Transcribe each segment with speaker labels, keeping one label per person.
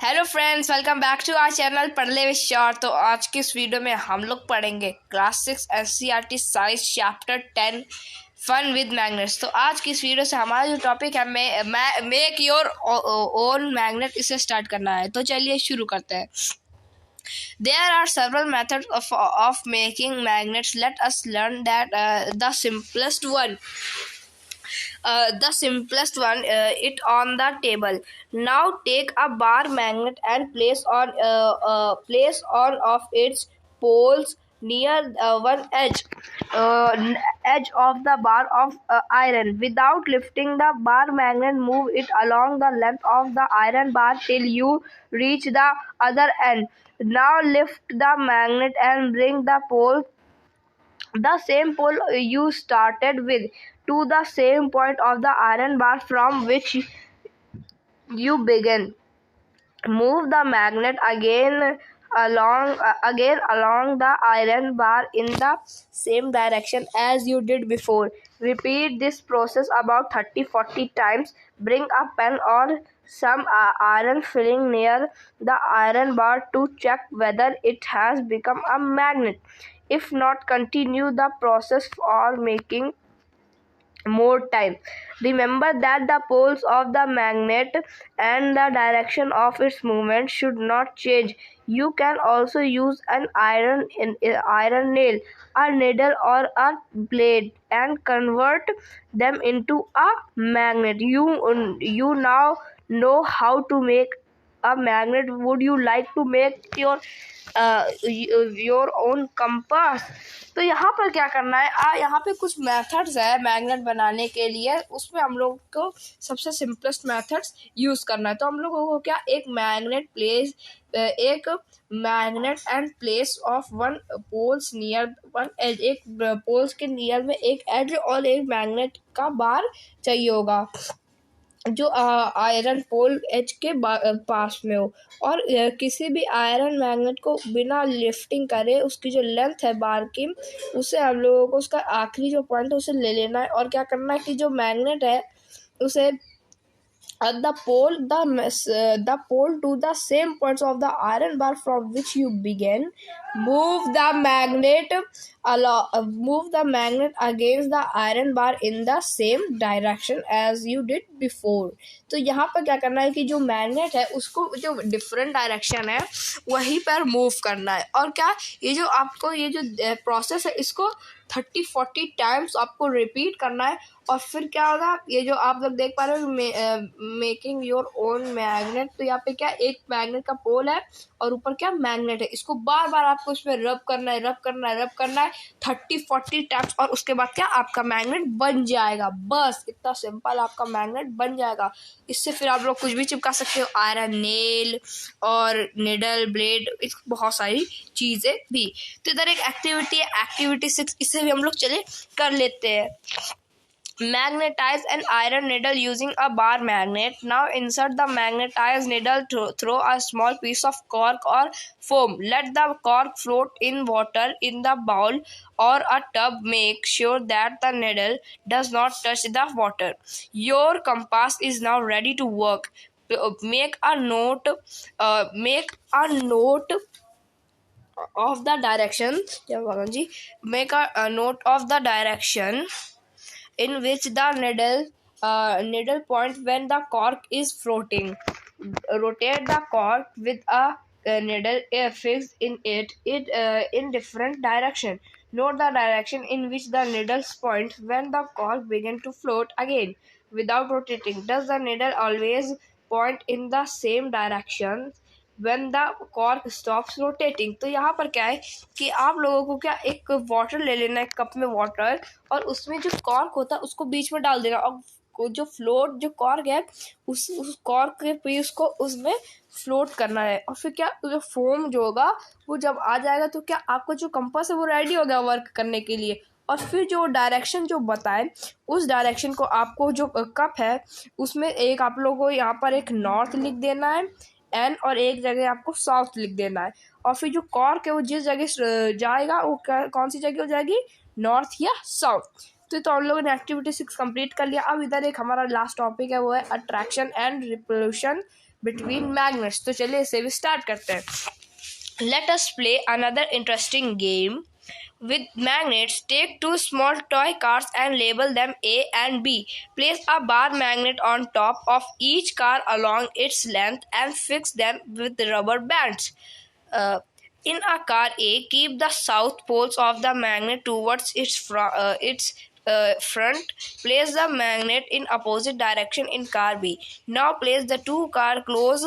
Speaker 1: Hello friends, welcome back to our channel Padhle with sure. तो आज की इस वीडियो में हम लोग पढ़ेंगे class 6 NCERT science chapter 10 fun with magnets. तो आज की इस वीडियो से हमारा जो टॉपिक है मेक योर ओन मैग्नेट, इसे स्टार्ट करना है। तो चलिए शुरू करते हैं। There are several methods of making magnets. Let us learn that the simplest one. It on the table. Now take a bar magnet and place on of its poles near one edge of the bar of iron. Without lifting the bar magnet, move it along the length of the iron bar till you reach the other end. Now lift the magnet and bring the same pole you started with to the same point of the iron bar from which you began. Move the magnet again along the iron bar in the same direction as you did before. Repeat this process about 30-40 times. Bring a pen or some iron filling near the iron bar to check whether it has become a magnet. If not, continue the process for making more time. Remember that the poles of the magnet and the direction of its movement should not change. You can also use an iron nail, a needle, or a blade and convert them into a magnet. You now know how to make a magnet. Would you like to make your own compass? तो यहाँ पर क्या करना है, यहाँ पे कुछ methods है मैग्नेट बनाने के लिए। उसमें हम लोग को सबसे सिंपलेस्ट मेथड्स यूज करना है। तो हम लोगों को क्या, एक magnet and place of one poles near one edge, एक पोल्स के नियर में एक एज और एक मैग्नेट का बार चाहिए होगा जो आयरन पोल एज के पास में हो। और किसी भी आयरन मैग्नेट को बिना लिफ्टिंग करे उसकी जो लेंथ है बार की, उसे हम लोगों को उसका आखिरी जो पॉइंट है उसे ले लेना है। और क्या करना है कि जो मैग्नेट है उसे the pole to the same points of the iron bar from which you began. Move the magnet against the iron bar in the same direction as you did before. तो यहाँ पर क्या करना है कि जो मैग्नेट है उसको जो डिफरेंट डायरेक्शन है वहीं पर मूव करना है। और क्या, ये जो प्रोसेस है इसको 30-40 टाइम्स आपको रिपीट करना है। और फिर क्या होगा, ये जो आप लोग देख पा रहे हो मेकिंग योर ओन मैग्नेट, तो यहाँ पे क्या, एक मैग्नेट का पोल है और ऊपर क्या मैग्नेट है। इसको बार बार आपको इसमें रब करना है 30-40 टाइम्स। और उसके बाद क्या, आपका मैग्नेट बन जाएगा। बस इतना सिंपल, आपका मैग्नेट बन जाएगा। इससे फिर आप लोग कुछ भी चिपका सकते हो, आयरन नेल और निडल, ब्लेड, बहुत सारी चीज़ें भी। तो इधर एक एक्टिविटी है, एक्टिविटी 6, इसे भी हम लोग चले कर लेते हैं। Magnetize an iron needle using a bar magnet. Now insert the magnetized needle through a small piece of cork or foam. Let the cork float in water in the bowl or a tub. Make sure that the needle does not touch the water. Your compass is now ready to work. Make a note of the direction. Make a note of the direction in which the needle point when the cork is floating. Rotate the cork with a needle fixed in it in different direction. Note the direction in which the needles point when the cork begins to float again without rotating. Does the needle always point in the same direction when the cork stops rotating? तो यहाँ पर क्या है कि आप लोगों को क्या, एक वाटर ले लेना है, कप में वाटर, और उसमें जो कॉर्क होता है उसको बीच में डाल देना। और जो कॉर्क है उस कॉर्क के पीस को उसमें फ्लोट करना है। और फिर क्या, जो फोम जो होगा वो जब आ जाएगा तो क्या, आपको जो कंपास है वो रेडी हो गया वर्क करने के लिए। और फिर जो डायरेक्शन जो बताए उस डायरेक्शन को आपको, जो कप है उसमें एक आप लोगों को यहाँ पर एक नॉर्थ लिख देना है एन, और एक जगह आपको साउथ लिख देना है। और फिर जो कॉर्क है वो जिस जगह जाएगा वो कौन सी जगह हो जाएगी, नॉर्थ या साउथ। तो हम लोगों ने एक्टिविटी 6 कंप्लीट कर लिया। अब इधर एक हमारा लास्ट टॉपिक है, वो है attraction and repulsion between magnets. तो चलिए इसे भी स्टार्ट करते हैं. Let us play another interesting game with magnets. Take two small toy cars and label them A and B. Place a bar magnet on top of each car along its length and fix them with rubber bands. Uh, in a car A, keep the south poles of the magnet towards its front. Place the magnet in opposite direction in car B. Now place the two car close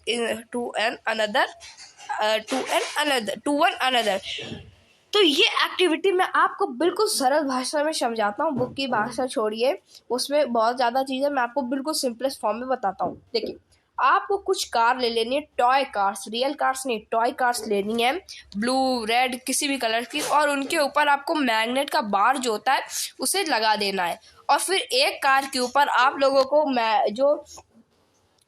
Speaker 1: in to one another. तो ये activity मैं आपको बिल्कुल सरल भाषा में समझाता हूँ. बुक की भाषा छोड़िए, उसमें बहुत ज़्यादा चीज़ें मैं आपको बिल्कुल सिंपलेस्ट फॉर्म में बताता हूँ. देखिए, आपको कुछ कार ले लेनी है, टॉय कार्स, रियल कार्स नहीं, टॉय कार्स लेनी है, ब्लू रेड किसी भी कलर की, और उनके ऊपर आपको मैग्नेट का बार जो होता है उसे लगा देना है. और फिर एक कार के ऊपर आप लोगों को जो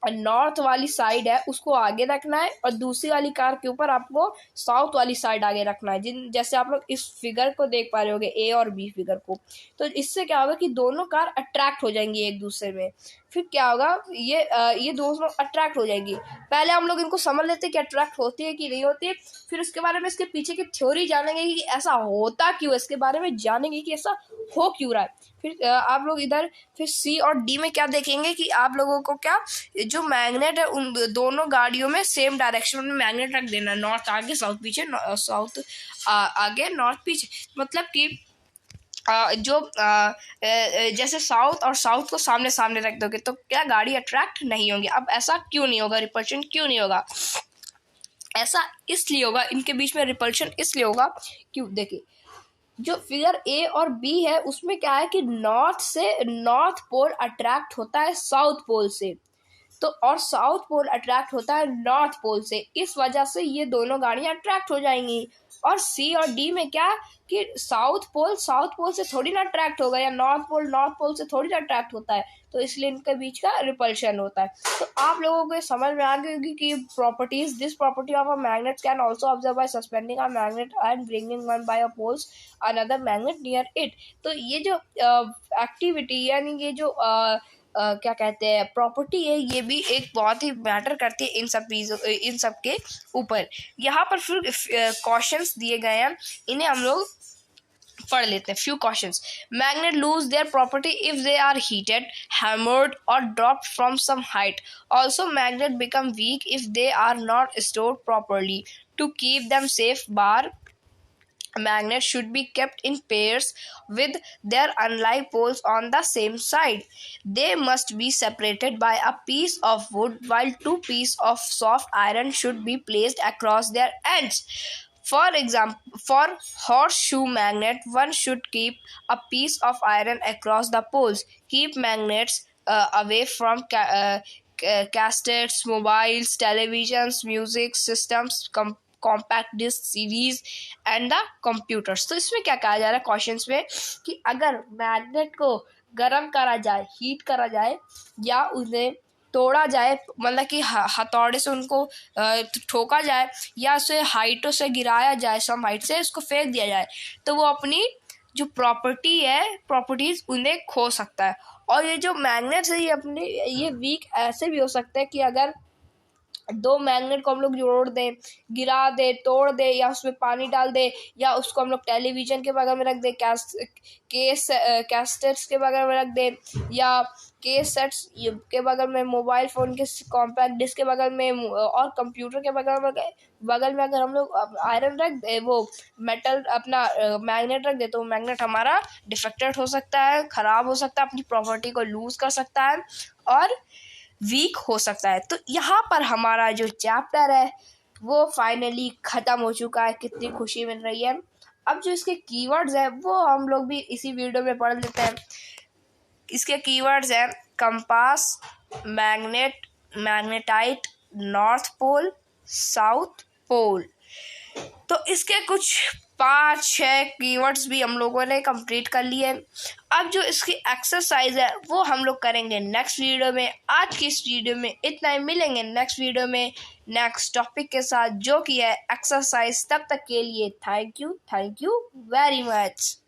Speaker 1: नॉर्थ वाली साइड है उसको आगे रखना है, और दूसरी वाली कार के ऊपर आपको साउथ वाली साइड आगे रखना है. जैसे आप लोग इस फिगर को देख पा रहे होगे, ए और बी फिगर को. तो इससे क्या होगा कि दोनों कार अट्रैक्ट हो जाएंगी एक दूसरे में. फिर क्या होगा, ये दोनों अट्रैक्ट हो जाएंगी. पहले हम लोग इनको समझ लेते हैं कि अट्रैक्ट होती है कि नहीं होती है, फिर उसके बारे में इसके पीछे की थ्योरी जानेंगे कि ऐसा होता क्यों, इसके बारे में जानेंगे कि ऐसा हो क्यों रहा है. फिर आप लोग इधर फिर सी और डी में क्या देखेंगे कि आप लोगों को क्या, जो मैग्नेट है उन दोनों गाड़ियों में सेम डायरेक्शन में मैग्नेट रख देना. नॉर्थ आगे साउथ पीछे, साउथ आगे नॉर्थ पीछे. मतलब कि जैसे साउथ और साउथ को सामने सामने रख दोगे तो क्या गाड़ी अट्रैक्ट नहीं होंगी. अब ऐसा क्यों नहीं होगा, रिपल्शन क्यों नहीं होगा? ऐसा इसलिए होगा, इनके बीच में रिपल्शन इसलिए होगा क्यों. देखिए, जो फिगर ए और बी है उसमें क्या है कि नॉर्थ पोल अट्रैक्ट होता है साउथ पोल से, तो और साउथ पोल अट्रैक्ट होता है नॉर्थ पोल से. इस वजह से ये दोनों गाड़ियां अट्रैक्ट हो जाएंगी. और सी और डी में क्या कि साउथ पोल से थोड़ी ना अट्रैक्ट होगा, या नॉर्थ पोल से थोड़ी ना अट्रैक्ट होता है. तो इसलिए इनके बीच का रिपल्शन होता है. तो आप लोगों को समझ में आ गई होगी कि properties, this property of a magnet can also observe by suspending a magnet and bringing one by a poles another magnet near it. तो ये जो एक्टिविटी यानी ये जो क्या कहते हैं प्रॉपर्टी है, ये भी एक बहुत ही मैटर करती है इन सब के ऊपर. यहाँ पर फिर क्वेश्चंस दिए गए हैं, इन्हें हम लोग पढ़ लेते हैं. Few questions. Magnet lose their property if they are heated, hammered और dropped from some height. Also magnet become weak if they are not stored properly. To keep them safe, bar magnets should be kept in pairs with their unlike poles on the same side. They must be separated by a piece of wood, while two pieces of soft iron should be placed across their ends. For example, for horseshoe magnet, one should keep a piece of iron across the poles. Keep magnets away from cassettes, mobiles, televisions, music systems, compact disc, series and the computers. तो इसमें क्या कहा जा रहा है questions में कि अगर मैग्नेट को गर्म करा जाए, हीट करा जाए, या उन्हें तोड़ा जाए, मतलब कि हथौड़े से उनको ठोका जाए, या उसे हाइटों से गिराया जाए, सम हाइट से उसको फेंक दिया जाए, तो वो अपनी जो प्रॉपर्टीज उन्हें खो सकता है. और ये जो मैग्नेट्स है ये वीक ऐसे भी हो सकते हैं कि अगर दो मैग्नेट को हम लोग जोड़ दें, गिरा दे, तोड़ दे, या उसमें पानी डाल दे, या उसको हम लोग टेलीविजन के बगल में रख दे, कैसेट्स के बगल में रख दे, या कैसेट्स के बगल में, मोबाइल फ़ोन के कॉम्पैक्ट डिस्क के बगल में, और कंप्यूटर के बगल में अगर हम लोग आयरन रख दे, वो मेटल अपना मैग्नेट रख दे, तो मैग्नेट हमारा डिफेक्टेड हो सकता है, ख़राब हो सकता है, अपनी प्रॉपर्टी को लूज़ कर सकता है और वीक हो सकता है. तो यहाँ पर हमारा जो चैप्टर है वो फाइनली ख़त्म हो चुका है. कितनी खुशी मिल रही है. अब जो इसके कीवर्ड्स हैं वो हम लोग भी इसी वीडियो में पढ़ लेते हैं. इसके कीवर्ड्स हैं compass, magnet, magnetite, north pole, south pole. तो इसके कुछ 5-6 कीवर्ड्स भी हम लोगों ने कंप्लीट कर लिए. अब जो इसकी एक्सरसाइज है वो हम लोग करेंगे नेक्स्ट वीडियो में. आज की इस वीडियो में इतना ही. मिलेंगे नेक्स्ट वीडियो में नेक्स्ट टॉपिक के साथ, जो कि है एक्सरसाइज. तब तक के लिए थैंक यू वेरी मच.